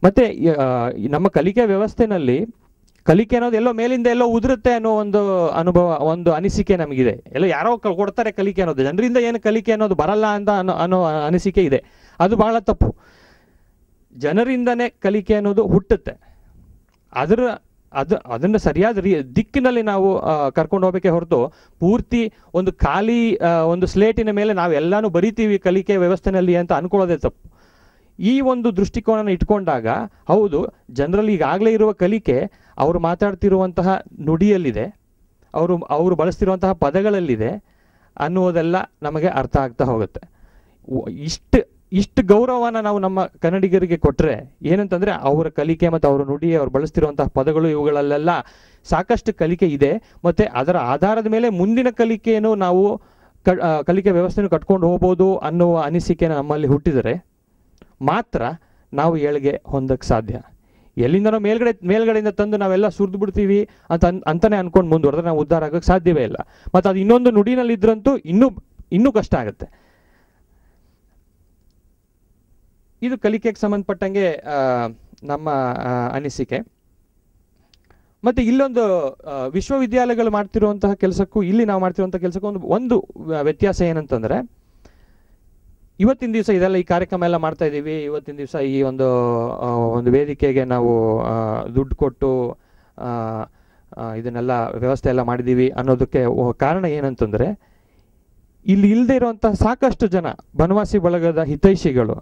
ಮತ್ತು ನಮ್ಮ ಕಲಿಕೆ ವ್ಯವಸ್ಥೆನಲ್ಲಿ ಕಲಿಕೆ ಅನ್ನೋದು ಎಲ್ಲೋ ಮೇಲಿಂದ ಎಲ್ಲೋ ಉದುರುತ್ತೆ ಅನ್ನೋ ಒಂದು ಅನುಭವ, ಒಂದು ಅನಿಸಿಕೆ ನಮಗಿದೆ. ಎಲ್ಲೋ ಯಾರೋ ಕೊಡ್ತಾರೆ ಕಲಿಕೆ ಅನ್ನೋದು, ಜನರಿಂದ ಏನು ಕಲಿಕೆ ಅನ್ನೋದು ಬರಲ್ಲ ಅಂತ ಅನ್ನೋ ಅನಿಸಿಕೆ ಇದೆ. ಅದು ಬಹಳ ತಪ್ಪು. ಜನರಿಂದನೇ ಕಲಿಕೆ ಅನ್ನೋದು ಹುಟ್ಟುತ್ತೆ. ಅದನ್ನು ಸರಿಯಾದ ದಿಕ್ಕಿನಲ್ಲಿ ನಾವು ಕರ್ಕೊಂಡು ಹೋಗಬೇಕೆ ಹೊರತು ಪೂರ್ತಿ ಒಂದು ಖಾಲಿ ಒಂದು ಸ್ಲೇಟಿನ ಮೇಲೆ ನಾವೆಲ್ಲಾನು ಬರಿತೀವಿ ಕಲಿಕೆ ವ್ಯವಸ್ಥೆನಲ್ಲಿ ಅಂತ ಅನ್ಕೊಳ್ಳೋದೇ ತಪ್ಪು. ಈ ಒಂದು ದೃಷ್ಟಿಕೋನ ಇಟ್ಕೊಂಡಾಗ ಹೌದು, ಜನರಲ್ಲಿ ಈಗಾಗಲೇ ಇರುವ ಕಲಿಕೆ ಅವರು ಮಾತಾಡ್ತಿರುವಂತಹ ನುಡಿಯಲ್ಲಿದೆ, ಅವರು ಬಳಸ್ತಿರುವಂತಹ ಪದಗಳಲ್ಲಿದೆ ಅನ್ನುವುದೆಲ್ಲ ನಮಗೆ ಅರ್ಥ ಆಗ್ತಾ ಹೋಗುತ್ತೆ. ಇಷ್ಟು ಗೌರವನ ನಾವು ನಮ್ಮ ಕನ್ನಡಿಗರಿಗೆ ಕೊಟ್ಟರೆ ಏನಂತಂದರೆ ಅವರ ಕಲಿಕೆ ಮತ್ತು ಅವರ ನುಡಿ, ಅವ್ರು ಬಳಸ್ತಿರುವಂತಹ ಪದಗಳು ಇವುಗಳಲ್ಲೆಲ್ಲ ಸಾಕಷ್ಟು ಕಲಿಕೆ ಇದೆ. ಮತ್ತು ಅದರ ಆಧಾರದ ಮೇಲೆ ಮುಂದಿನ ಕಲಿಕೆಯನ್ನು ನಾವು ಕಲಿಕೆ ವ್ಯವಸ್ಥೆಯನ್ನು ಕಟ್ಕೊಂಡು ಹೋಗ್ಬೋದು ಅನ್ನುವ ಅನಿಸಿಕೆ ನಮ್ಮಲ್ಲಿ ಹುಟ್ಟಿದರೆ ಮಾತ್ರ ನಾವು ಏಳಿಗೆ ಹೊಂದಕ್ಕೆ ಸಾಧ್ಯ. ಎಲ್ಲಿಂದನೋ ಮೇಲ್ಗಡೆಯಿಂದ ತಂದು ನಾವೆಲ್ಲ ಸುರಿದು ಬಿಡ್ತೀವಿ ಅಂತಾನೆ ಅನ್ಕೊಂಡು ಮುಂದುವರೆದ್ರೆ ನಾವು ಉದ್ಧಾರ ಆಗೋಕ್ಕೆ ಸಾಧ್ಯವೇ ಇಲ್ಲ. ಮತ್ತು ಅದು ಇನ್ನೊಂದು ನುಡಿನಲ್ಲಿ ಇದ್ರಂತೂ ಇನ್ನೂ ಕಷ್ಟ ಆಗುತ್ತೆ. ಇದು ಕಲಿಕೆಗೆ ಸಂಬಂಧಪಟ್ಟಂಗೆ ನಮ್ಮ ಅನಿಸಿಕೆ. ಮತ್ತು ಇಲ್ಲೊಂದು ವಿಶ್ವವಿದ್ಯಾಲಯಗಳು ಮಾಡ್ತಿರುವಂತಹ ಕೆಲಸಕ್ಕೂ ಇಲ್ಲಿ ನಾವು ಮಾಡ್ತಿರುವಂಥ ಕೆಲಸಕ್ಕೂ ಒಂದು ವ್ಯತ್ಯಾಸ ಏನಂತಂದರೆ, ಇವತ್ತಿನ ದಿವಸ ಇದೆಲ್ಲ ಈ ಕಾರ್ಯಕ್ರಮ ಎಲ್ಲ ಮಾಡ್ತಾ ಇದ್ದೀವಿ. ಇವತ್ತಿನ ದಿವಸ ಈ ಒಂದು ವೇದಿಕೆಗೆ ನಾವು ದುಡ್ಡು ಕೊಟ್ಟು ಇದನ್ನೆಲ್ಲ ವ್ಯವಸ್ಥೆ ಎಲ್ಲ ಮಾಡಿದ್ದೀವಿ ಅನ್ನೋದಕ್ಕೆ ಕಾರಣ ಏನಂತಂದರೆ, ಇಲ್ಲಿ ಇಲ್ಲದೆ ಇರುವಂತಹ ಸಾಕಷ್ಟು ಜನ ಬನವಾಸಿ ಬಳಗದ ಹಿತೈಷಿಗಳು,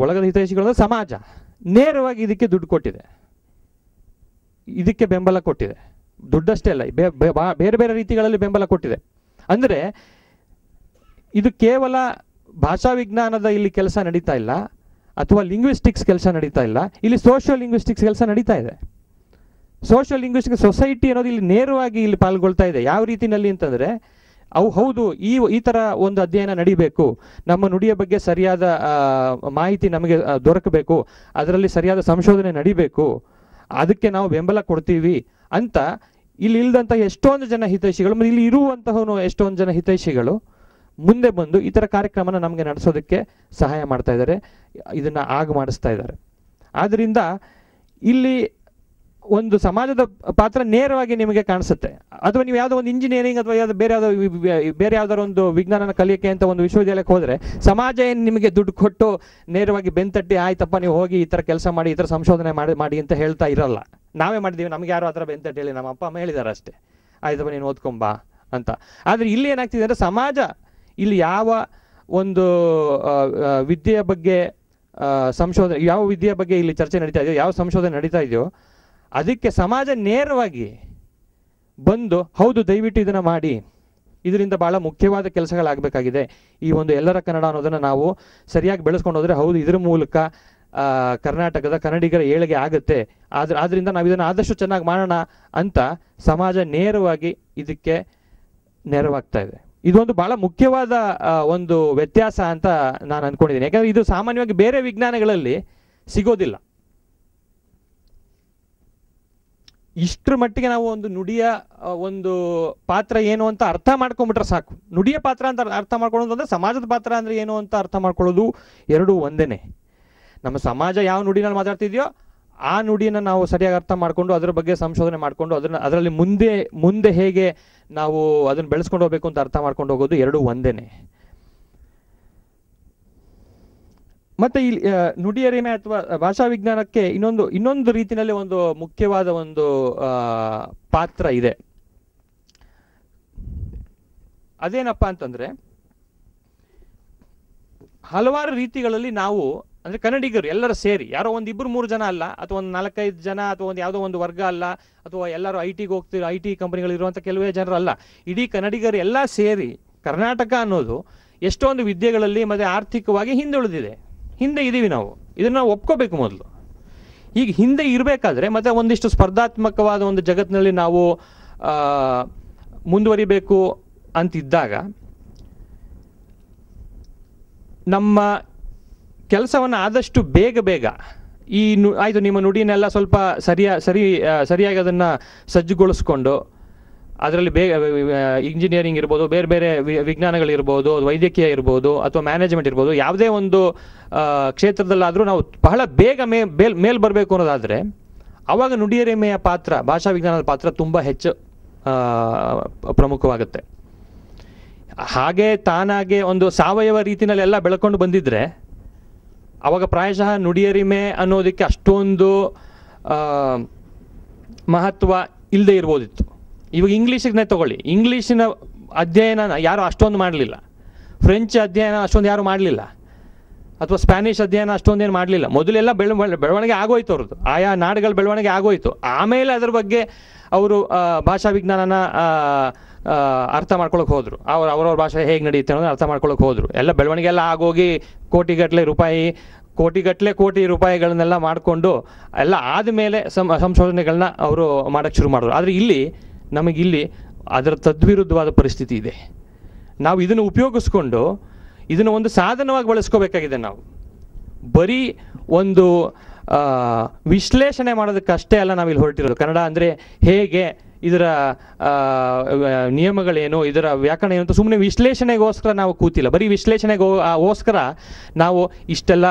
ಬಳಗದ ಹಿತೈಷಿಗಳು ಸಮಾಜ ನೇರವಾಗಿ ಇದಕ್ಕೆ ದುಡ್ಡು ಕೊಟ್ಟಿದೆ, ಇದಕ್ಕೆ ಬೆಂಬಲ ಕೊಟ್ಟಿದೆ. ದುಡ್ಡಷ್ಟೇ ಅಲ್ಲ, ಬೇರೆ ಬೇರೆ ರೀತಿಗಳಲ್ಲಿ ಬೆಂಬಲ ಕೊಟ್ಟಿದೆ. ಅಂದರೆ ಇದು ಕೇವಲ ಭಾಷಾ ವಿಜ್ಞಾನದ ಇಲ್ಲಿ ಕೆಲಸ ನಡೀತಾ ಇಲ್ಲ, ಅಥವಾ ಲಿಂಗ್ವಿಸ್ಟಿಕ್ಸ್ ಕೆಲಸ ನಡೀತಾ ಇಲ್ಲ, ಇಲ್ಲಿ ಸೋಷಿಯಲ್ ಲಿಂಗ್ವಿಸ್ಟಿಕ್ಸ್ ಕೆಲಸ ನಡೀತಾ ಇದೆ. ಸೋಷಿಯಲ್ ಲಿಂಗ್ವಿಸ್ಟಿಕ್ಸ್ ಸೊಸೈಟಿ ಅನ್ನೋದು ಇಲ್ಲಿ ನೇರವಾಗಿ ಇಲ್ಲಿ ಪಾಲ್ಗೊಳ್ತಾ ಇದೆ. ಯಾವ ರೀತಿಯಲ್ಲಿ ಅಂತಂದರೆ, ಹೌದು ಈ ಥರ ಒಂದು ಅಧ್ಯಯನ ನಡಿಬೇಕು, ನಮ್ಮ ನುಡಿಯ ಬಗ್ಗೆ ಸರಿಯಾದ ಮಾಹಿತಿ ನಮಗೆ ದೊರಕಬೇಕು, ಅದರಲ್ಲಿ ಸರಿಯಾದ ಸಂಶೋಧನೆ ನಡಿಬೇಕು, ಅದಕ್ಕೆ ನಾವು ಬೆಂಬಲ ಕೊಡ್ತೀವಿ ಅಂತ ಇಲ್ಲಿ ಇಲ್ದಂಥ ಎಷ್ಟೊಂದು ಜನ ಹಿತೈಷಿಗಳು, ಮತ್ತು ಇಲ್ಲಿ ಇರುವಂತಹ ಎಷ್ಟೊಂದು ಜನ ಹಿತೈಷಿಗಳು ಮುಂದೆ ಬಂದು ಈ ಥರ ಕಾರ್ಯಕ್ರಮನ ನಮಗೆ ನಡೆಸೋದಕ್ಕೆ ಸಹಾಯ ಮಾಡ್ತಾ ಇದ್ದಾರೆ, ಇದನ್ನು ಮಾಡಿಸ್ತಾ ಇದ್ದಾರೆ. ಆದ್ದರಿಂದ ಇಲ್ಲಿ ಒಂದು ಸಮಾಜದ ಪಾತ್ರ ನೇರವಾಗಿ ನಿಮಗೆ ಕಾಣಿಸುತ್ತೆ. ಅಥವಾ ನೀವು ಯಾವುದೋ ಒಂದು ಇಂಜಿನಿಯರಿಂಗ್ ಅಥವಾ ಬೇರೆ ಯಾವುದಾದ್ರು ಒಂದು ವಿಜ್ಞಾನನ ಕಲಿಯಕ್ಕೆ ಅಂತ ಒಂದು ವಿಶ್ವವಿದ್ಯಾಲಯಕ್ಕೆ ಹೋದರೆ ಸಮಾಜ ಏನು ನಿಮಗೆ ದುಡ್ಡು ಕೊಟ್ಟು ನೇರವಾಗಿ ಬೆಂತಟ್ಟಿ ಆಯ್ತಪ್ಪ ನೀವು ಹೋಗಿ ಈ ಥರ ಕೆಲಸ ಮಾಡಿ, ಈ ಥರ ಸಂಶೋಧನೆ ಮಾಡಿ ಅಂತ ಹೇಳ್ತಾ ಇರಲ್ಲ. ನಾವೇ ಮಾಡಿದ್ದೀವಿ, ನಮ್ಗೆ ಯಾರು ಆ ಥರ ಬೆಂತಟ್ಟಿ ಹೇಳಿ, ನಮ್ಮ ಅಪ್ಪ ಅಮ್ಮ ಹೇಳಿದ್ದಾರೆ ಅಷ್ಟೇ, ಆಯ್ತಪ್ಪ ನೀನು ಓದ್ಕೊಂಬಾ ಅಂತ. ಆದರೆ ಇಲ್ಲಿ ಏನಾಗ್ತಿದೆ ಅಂದರೆ, ಸಮಾಜ ಇಲ್ಲಿ ಯಾವ ಒಂದು ವಿದ್ಯೆಯ ಬಗ್ಗೆ ಸಂಶೋಧನೆ, ಯಾವ ವಿದ್ಯೆಯ ಬಗ್ಗೆ ಇಲ್ಲಿ ಚರ್ಚೆ ನಡೀತಾ ಇದೆಯೋ, ಯಾವ ಸಂಶೋಧನೆ ನಡೀತಾ ಇದೆಯೋ ಅದಕ್ಕೆ ಸಮಾಜ ನೇರವಾಗಿ ಬಂದು ಹೌದು ದಯವಿಟ್ಟು ಇದನ್ನು ಮಾಡಿ, ಇದರಿಂದ ಭಾಳ ಮುಖ್ಯವಾದ ಕೆಲಸಗಳಾಗಬೇಕಾಗಿದೆ, ಈ ಒಂದು ಎಲ್ಲರ ಕನ್ನಡ ಅನ್ನೋದನ್ನು ನಾವು ಸರಿಯಾಗಿ ಬೆಳೆಸ್ಕೊಂಡು ಹೋದರೆ ಹೌದು ಇದರ ಮೂಲಕ ಕರ್ನಾಟಕದ ಕನ್ನಡಿಗರ ಏಳಿಗೆ ಆಗುತ್ತೆ, ಆದ್ದರಿಂದ ನಾವು ಇದನ್ನು ಆದಷ್ಟು ಚೆನ್ನಾಗಿ ಮಾಡೋಣ ಅಂತ ಸಮಾಜ ನೇರವಾಗಿ ಇದಕ್ಕೆ ನೆರವಾಗ್ತಾ ಇದೆ. ಇದೊಂದು ಬಹಳ ಮುಖ್ಯವಾದ ಒಂದು ವ್ಯತ್ಯಾಸ ಅಂತ ನಾನು ಅಂದ್ಕೊಂಡಿದ್ದೀನಿ. ಯಾಕಂದರೆ ಇದು ಸಾಮಾನ್ಯವಾಗಿ ಬೇರೆ ವಿಜ್ಞಾನಗಳಲ್ಲಿ ಸಿಗೋದಿಲ್ಲ. ಇಷ್ಟರ ಮಟ್ಟಿಗೆ ನಾವು ಒಂದು ನುಡಿಯ ಒಂದು ಪಾತ್ರ ಏನು ಅಂತ ಅರ್ಥ ಮಾಡ್ಕೊಂಡ್ಬಿಟ್ರೆ ಸಾಕು. ನುಡಿಯ ಪಾತ್ರ ಅಂತ ಅರ್ಥ ಮಾಡ್ಕೊಳ್ಳೋದು ಅಂದರೆ ಸಮಾಜದ ಪಾತ್ರ ಅಂದರೆ ಏನು ಅಂತ ಅರ್ಥ ಮಾಡ್ಕೊಳ್ಳೋದು ಎರಡೂ ಒಂದೇನೆ. ನಮ್ಮ ಸಮಾಜ ಯಾವ ನುಡಿನಲ್ಲಿ ಮಾತಾಡ್ತಿದೆಯೋ ಆ ನುಡಿಯನ್ನು ನಾವು ಸರಿಯಾಗಿ ಅರ್ಥ ಮಾಡಿಕೊಂಡು ಅದರ ಬಗ್ಗೆ ಸಂಶೋಧನೆ ಮಾಡಿಕೊಂಡು ಅದರಲ್ಲಿ ಮುಂದೆ ಹೇಗೆ ನಾವು ಅದನ್ನು ಬೆಳೆಸ್ಕೊಂಡು ಹೋಗಬೇಕು ಅಂತ ಅರ್ಥ ಮಾಡ್ಕೊಂಡು ಹೋಗೋದು ಎರಡೂ ಒಂದೇನೆ. ಮತ್ತೆ ಇಲ್ಲಿ ನುಡಿಯ ರಿಮೆ ಅಥವಾ ಭಾಷಾ ವಿಜ್ಞಾನಕ್ಕೆ ಇನ್ನೊಂದು ರೀತಿಯಲ್ಲಿ ಒಂದು ಮುಖ್ಯವಾದ ಒಂದು ಪಾತ್ರ ಇದೆ. ಅದೇನಪ್ಪ ಅಂತಂದ್ರೆ, ಹಲವಾರು ರೀತಿಗಳಲ್ಲಿ ನಾವು ಅಂದ್ರೆ ಕನ್ನಡಿಗರು ಎಲ್ಲರೂ ಸೇರಿ, ಯಾರೋ ಒಂದು 2-3 ಜನ ಅಲ್ಲ, ಅಥವಾ ಒಂದು 4-5 ಜನ, ಅಥವಾ ಒಂದು ಯಾವುದೋ ಒಂದು ವರ್ಗ ಅಲ್ಲ, ಅಥವಾ ಎಲ್ಲರೂ ಐಟಿ ಕಂಪನಿಗಳು ಇರುವಂಥ ಕೆಲವೇ ಜನರು ಅಲ್ಲ, ಇಡೀ ಕನ್ನಡಿಗರು ಎಲ್ಲ ಸೇರಿ ಕರ್ನಾಟಕ ಅನ್ನೋದು ಎಷ್ಟೊಂದು ವಿದ್ಯೆಗಳಲ್ಲಿ ಮತ್ತೆ ಆರ್ಥಿಕವಾಗಿ ಹಿಂದೆ ಇದೀವಿ ನಾವು. ಇದನ್ನು ನಾವು ಒಪ್ಕೋಬೇಕು ಮೊದಲು. ಈಗ ಹಿಂದೆ ಇರಬೇಕಾದ್ರೆ ಮತ್ತೆ ಒಂದಿಷ್ಟು ಸ್ಪರ್ಧಾತ್ಮಕವಾದ ಒಂದು ಜಗತ್ತಿನಲ್ಲಿ ನಾವು ಮುಂದುವರಿಬೇಕು ಅಂತಿದ್ದಾಗ ನಮ್ಮ ಕೆಲಸವನ್ನು ಆದಷ್ಟು ಬೇಗ ಆಯಿತು ನಿಮ್ಮ ನುಡಿನೆಲ್ಲ ಸ್ವಲ್ಪ ಸರಿಯಾಗಿ ಅದನ್ನು ಸಜ್ಜುಗೊಳಿಸ್ಕೊಂಡು ಅದರಲ್ಲಿ ಇಂಜಿನಿಯರಿಂಗ್ ಇರ್ಬೋದು, ಬೇರೆ ಬೇರೆ ವಿಜ್ಞಾನಗಳಿರ್ಬೋದು, ವೈದ್ಯಕೀಯ ಇರ್ಬೋದು, ಅಥವಾ ಮ್ಯಾನೇಜ್ಮೆಂಟ್ ಇರ್ಬೋದು, ಯಾವುದೇ ಒಂದು ಕ್ಷೇತ್ರದಲ್ಲಾದರೂ ನಾವು ಬಹಳ ಬೇಗ ಮೇಲ್ ಬರಬೇಕು ಅನ್ನೋದಾದರೆ ಆವಾಗ ನುಡಿಯರಿಮೆಯ ಪಾತ್ರ, ಭಾಷಾ ವಿಜ್ಞಾನದ ಪಾತ್ರ ತುಂಬ ಹೆಚ್ಚು ಪ್ರಮುಖವಾಗುತ್ತೆ. ಹಾಗೆ ತಾನಾಗೆ ಒಂದು ಸಾವಯವ ರೀತಿಯಲ್ಲೆಲ್ಲ ಬೆಳ್ಕೊಂಡು ಬಂದಿದ್ರೆ ಆವಾಗ ಪ್ರಾಯಶಃ ನುಡಿಯರಿಮೆ ಅನ್ನೋದಕ್ಕೆ ಅಷ್ಟೊಂದು ಮಹತ್ವ ಇಲ್ಲದೆ ಇರ್ಬೋದಿತ್ತು. ಇವಾಗ ಇಂಗ್ಲೀಷಿಗೆ ತಗೊಳ್ಳಿ, ಇಂಗ್ಲೀಷಿನ ಅಧ್ಯಯನ ಯಾರು ಅಷ್ಟೊಂದು ಮಾಡಲಿಲ್ಲ, ಫ್ರೆಂಚ್ ಅಧ್ಯಯನ ಅಷ್ಟೊಂದು ಯಾರು ಮಾಡಲಿಲ್ಲ, ಅಥವಾ ಸ್ಪ್ಯಾನಿಷ್ ಅಧ್ಯಯನ ಅಷ್ಟೊಂದೇನು ಮಾಡಲಿಲ್ಲ. ಮೊದಲೆಲ್ಲ ಬೆಳವಣಿಗೆ ಆಗೋಯ್ತು ಅವ್ರದ್ದು, ಆಯಾ ನಾಡುಗಳ ಬೆಳವಣಿಗೆ ಆಗೋಯ್ತು. ಆಮೇಲೆ ಅದ್ರ ಬಗ್ಗೆ ಅವರು ಭಾಷಾ ವಿಜ್ಞಾನನ ಅರ್ಥ ಮಾಡ್ಕೊಳಕ್ಕೆ ಹೋದರು. ಅವ್ರವ್ರ ಭಾಷೆ ಹೇಗೆ ನಡೆಯುತ್ತೆ ಅನ್ನೋದು ಅರ್ಥ ಮಾಡ್ಕೊಳಕ್ಕೆ ಹೋದರು. ಎಲ್ಲ ಬೆಳವಣಿಗೆ ಎಲ್ಲ ಆಗೋಗಿ ಕೋಟಿ ರೂಪಾಯಿಗಳನ್ನೆಲ್ಲ ಮಾಡಿಕೊಂಡು ಎಲ್ಲ ಆದಮೇಲೆ ಸಂಶೋಧನೆಗಳನ್ನ ಅವರು ಮಾಡೋಕ್ಕೆ ಶುರು ಮಾಡಿದ್ರು. ಆದರೆ ನಮಗಿಲ್ಲಿ ಅದರ ತದ್ವಿರುದ್ಧವಾದ ಪರಿಸ್ಥಿತಿ ಇದೆ. ನಾವು ಇದನ್ನು ಉಪಯೋಗಿಸ್ಕೊಂಡು ಇದನ್ನು ಒಂದು ಸಾಧನವಾಗಿ ಬಳಸ್ಕೋಬೇಕಾಗಿದೆ. ನಾವು ಬರೀ ಒಂದು ವಿಶ್ಲೇಷಣೆ ಮಾಡೋದಕ್ಕಷ್ಟೇ ಅಲ್ಲ ನಾವಿಲ್ಲಿ ಹೊರಟಿರೋದು. ಕನ್ನಡ ಅಂದರೆ ಹೇಗೆ, ಇದರ ನಿಯಮಗಳೇನು, ಇದರ ವ್ಯಾಕರಣ ಏನು ಅಂತ ಸುಮ್ಮನೆ ವಿಶ್ಲೇಷಣೆಗೋಸ್ಕರ ನಾವು ಕೂತಿಲ್ಲ. ಬರೀ ವಿಶ್ಲೇಷಣೆಗೋಸ್ಕರ ನಾವು ಇಷ್ಟೆಲ್ಲ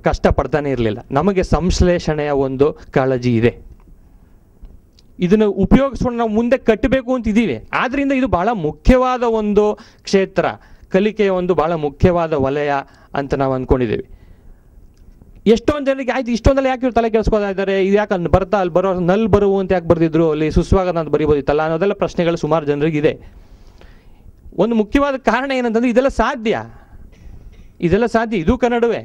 ಕಷ್ಟಪಡ್ತಾನೆ ಇರಲಿಲ್ಲ. ನಮಗೆ ಸಂಶ್ಲೇಷಣೆಯ ಒಂದು ಕಾಳಜಿ ಇದೆ. ಇದನ್ನು ಉಪಯೋಗಿಸ್ಕೊಂಡು ನಾವು ಮುಂದೆ ಕಟ್ಟಬೇಕು ಅಂತಿದ್ದೀವಿ. ಆದ್ದರಿಂದ ಇದು ಬಹಳ ಮುಖ್ಯವಾದ ಒಂದು ಕ್ಷೇತ್ರ, ಕಲಿಕೆಯ ಒಂದು ಬಹಳ ಮುಖ್ಯವಾದ ವಲಯ ಅಂತ ನಾವು ಅಂದ್ಕೊಂಡಿದ್ದೀವಿ. ಎಷ್ಟೊಂದು ಜನರಿಗೆ ಆಯ್ತು ಇಷ್ಟೊಂದೆಲ್ಲ ಯಾಕೆ ಇವ್ರು ತಲೆ ಕೆಡಿಸ್ಕೋತಾ ಇದ್ದಾರೆ, ಇದು ಯಾಕೆ ಅಲ್ಲಿ ಬರುವು ಅಂತ ಯಾಕೆ ಬರ್ದಿದ್ರು, ಅಲ್ಲಿ ಸುಸ್ವಾಗತ ಅಂತ ಬರಿಬೋದಿತ್ತಲ್ಲ ಅನ್ನೋದೆಲ್ಲ ಪ್ರಶ್ನೆಗಳು ಸುಮಾರು ಜನರಿಗಿದೆ. ಒಂದು ಮುಖ್ಯವಾದ ಕಾರಣ ಏನಂತಂದ್ರೆ ಇದೆಲ್ಲ ಸಾಧ್ಯ, ಇದು ಕನ್ನಡವೇ.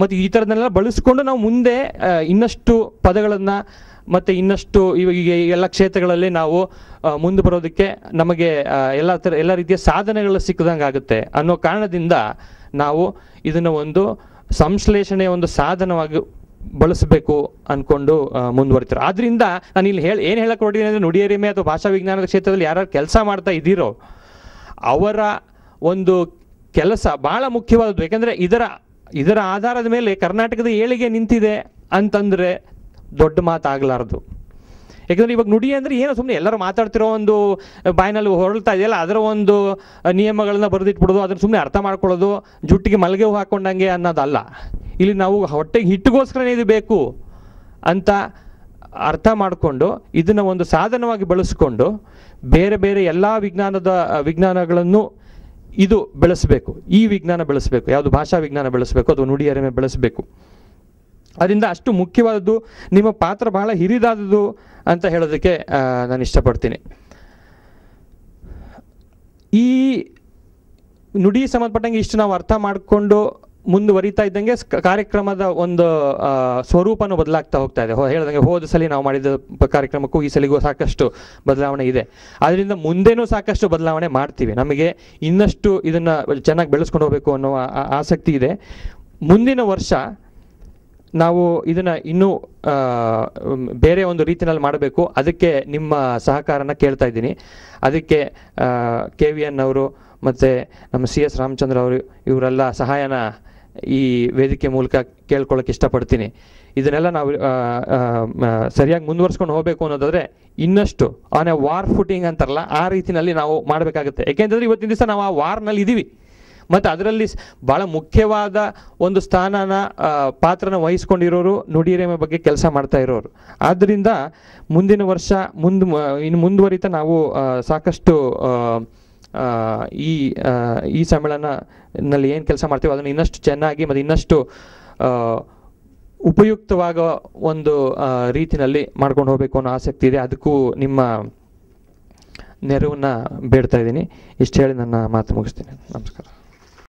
ಮತ್ತು ಈ ಥರದನ್ನೆಲ್ಲ ಬಳಸ್ಕೊಂಡು ನಾವು ಮುಂದೆ ಇನ್ನಷ್ಟು ಪದಗಳನ್ನು ಮತ್ತು ಇನ್ನಷ್ಟು ಈಗ ಎಲ್ಲ ಕ್ಷೇತ್ರಗಳಲ್ಲಿ ನಾವು ಮುಂದೆ ಬರೋದಕ್ಕೆ ನಮಗೆ ಎಲ್ಲ ರೀತಿಯ ಸಾಧನೆಗಳು ಸಿಕ್ಕದಂಗೆ ಆಗುತ್ತೆ ಅನ್ನೋ ಕಾರಣದಿಂದ ನಾವು ಇದನ್ನು ಒಂದು ಸಂಶ್ಲೇಷಣೆಯ ಒಂದು ಸಾಧನವಾಗಿ ಬಳಸಬೇಕು ಅಂದ್ಕೊಂಡು ಮುಂದುವರಿತಾರೆ. ಆದ್ದರಿಂದ ನಾನು ಇಲ್ಲಿ ಏನು ಹೇಳಕ್ಕೆ ಹೊರಟಿದ್ದೀನಿ ಅಂದರೆ, ನುಡಿಯರಿಮೆ ಅಥವಾ ಭಾಷಾ ವಿಜ್ಞಾನದ ಕ್ಷೇತ್ರದಲ್ಲಿ ಯಾರು ಕೆಲಸ ಮಾಡ್ತಾ ಇದ್ದೀರೋ ಅವರ ಒಂದು ಕೆಲಸ ಭಾಳ ಮುಖ್ಯವಾದದ್ದು. ಯಾಕೆಂದರೆ ಇದರ ಆಧಾರದ ಮೇಲೆ ಕರ್ನಾಟಕದ ಏಳಿಗೆ ನಿಂತಿದೆ ಅಂತಂದರೆ ದೊಡ್ಡ ಮಾತಾಗಲಾರ್ದು. ಯಾಕೆಂದರೆ ಇವಾಗ ನುಡಿ ಅಂದರೆ ಏನೋ ಸುಮ್ಮನೆ ಎಲ್ಲರೂ ಮಾತಾಡ್ತಿರೋ ಒಂದು ಬಾಯಿನಲ್ಲಿ ಹೊರಳ್ತಾ ಇದೆಯಲ್ಲ, ಅದರ ಒಂದು ನಿಯಮಗಳನ್ನ ಬರೆದಿಟ್ಬಿಡೋದು, ಅದನ್ನು ಸುಮ್ಮನೆ ಅರ್ಥ ಮಾಡ್ಕೊಳ್ಳೋದು, ಜುಟ್ಟಿಗೆ ಮಲ್ಗೆ ಹೂ ಹಾಕ್ಕೊಂಡಂಗೆ ಅನ್ನೋದಲ್ಲ. ಇಲ್ಲಿ ನಾವು ಹೊಟ್ಟೆಗೆ ಹಿಟ್ಟಿಗೋಸ್ಕರನೇ ಇದು ಬೇಕು ಅಂತ ಅರ್ಥ ಮಾಡಿಕೊಂಡು ಇದನ್ನು ಒಂದು ಸಾಧನವಾಗಿ ಬಳಸ್ಕೊಂಡು ಬೇರೆ ಬೇರೆ ಎಲ್ಲ ವಿಜ್ಞಾನಗಳನ್ನು ಇದು ಬೆಳೆಸಬೇಕು. ಈ ವಿಜ್ಞಾನ ಬೆಳೆಸಬೇಕು, ಯಾವುದು ಭಾಷಾ ವಿಜ್ಞಾನ ಬೆಳೆಸಬೇಕು ಅಥವಾ ನುಡಿಯರಿಮೆ ಬೆಳೆಸಬೇಕು. ಅದರಿಂದ ಅಷ್ಟು ಮುಖ್ಯವಾದದ್ದು, ನಿಮ್ಮ ಪಾತ್ರ ಬಹಳ ಹಿರಿದಾದದ್ದು ಅಂತ ಹೇಳೋದಕ್ಕೆ ನಾನು ಇಷ್ಟಪಡ್ತೀನಿ. ಈ ನುಡಿ ಸಂಬಂಧಪಟ್ಟಂಗೆ ಇಷ್ಟು ನಾವು ಅರ್ಥ ಮಾಡಿಕೊಂಡು ಮುಂದುವರಿತಾ ಇದ್ದಂಗೆ ಕಾರ್ಯಕ್ರಮದ ಒಂದು ಸ್ವರೂಪನೂ ಬದಲಾಗ್ತಾ ಹೋಗ್ತಾ ಇದೆ. ಹೇಳ್ದಂಗೆ ಹೋದ ಸಲ ನಾವು ಮಾಡಿದ ಕಾರ್ಯಕ್ರಮಕ್ಕೂ ಈ ಸಲಿಗೂ ಸಾಕಷ್ಟು ಬದಲಾವಣೆ ಇದೆ. ಅದರಿಂದ ಮುಂದೇನೂ ಸಾಕಷ್ಟು ಬದಲಾವಣೆ ಮಾಡ್ತೀವಿ. ನಮಗೆ ಇನ್ನಷ್ಟು ಇದನ್ನು ಚೆನ್ನಾಗಿ ಬೆಳೆಸ್ಕೊಂಡು ಹೋಗಬೇಕು ಅನ್ನೋ ಆಸಕ್ತಿ ಇದೆ. ಮುಂದಿನ ವರ್ಷ ನಾವು ಇದನ್ನು ಇನ್ನೂ ಬೇರೆ ಒಂದು ರೀತಿಯಲ್ಲಿ ಮಾಡಬೇಕು. ಅದಕ್ಕೆ ನಿಮ್ಮ ಸಹಕಾರನ ಕೇಳ್ತಾ ಇದ್ದೀನಿ. ಅದಕ್ಕೆ KVN ಅವರು ಮತ್ತು ನಮ್ಮ CS ರಾಮಚಂದ್ರ ಅವರು ಇವರೆಲ್ಲ ಸಹಾಯನ ಈ ವೇದಿಕೆ ಮೂಲಕ ಕೇಳ್ಕೊಳ್ಳೋಕೆ ಇಷ್ಟಪಡ್ತೀನಿ. ಇದನ್ನೆಲ್ಲ ನಾವು ಸರಿಯಾಗಿ ಮುಂದುವರ್ಸ್ಕೊಂಡು ಹೋಗಬೇಕು ಅನ್ನೋದಾದರೆ ಇನ್ನಷ್ಟು ಆನ್ ಎ ವಾರ್ ಫುಟಿಂಗ್ ಅಂತಾರಲ್ಲ, ಆ ರೀತಿಯಲ್ಲಿ ನಾವು ಮಾಡಬೇಕಾಗುತ್ತೆ. ಯಾಕೆಂತಂದರೆ ಇವತ್ತಿನ ದಿವಸ ನಾವು ಆ ವಾರ್ನಲ್ಲಿ ಇದ್ದೀವಿ ಮತ್ತು ಅದರಲ್ಲಿ ಭಾಳ ಮುಖ್ಯವಾದ ಒಂದು ಪಾತ್ರನ ವಹಿಸ್ಕೊಂಡಿರೋರು ನುಡಿಯರಿಮೆ ಬಗ್ಗೆ ಕೆಲಸ ಮಾಡ್ತಾ ಇರೋರು. ಆದ್ದರಿಂದ ಮುಂದಿನ ವರ್ಷ ಇನ್ನು ಮುಂದುವರಿತಾ ನಾವು ಸಾಕಷ್ಟು ಈ ಸಮ್ಮೇಳನಲ್ಲಿ ಏನು ಕೆಲಸ ಮಾಡ್ತೀವೋ ಅದನ್ನು ಇನ್ನಷ್ಟು ಚೆನ್ನಾಗಿ ಮತ್ತು ಇನ್ನಷ್ಟು ಉಪಯುಕ್ತವಾಗೋ ಒಂದು ರೀತಿಯಲ್ಲಿ ಮಾಡ್ಕೊಂಡು ಹೋಗಬೇಕು ಅನ್ನೋ ಆಸಕ್ತಿ ಇದೆ. ಅದಕ್ಕೂ ನಿಮ್ಮ ನೆರವನ್ನ ಬೇಡ್ತಾ ಇದ್ದೀನಿ. ಇಷ್ಟು ಹೇಳಿ ನನ್ನ ಮಾತು ಮುಗಿಸ್ತೀನಿ. ನಮಸ್ಕಾರ.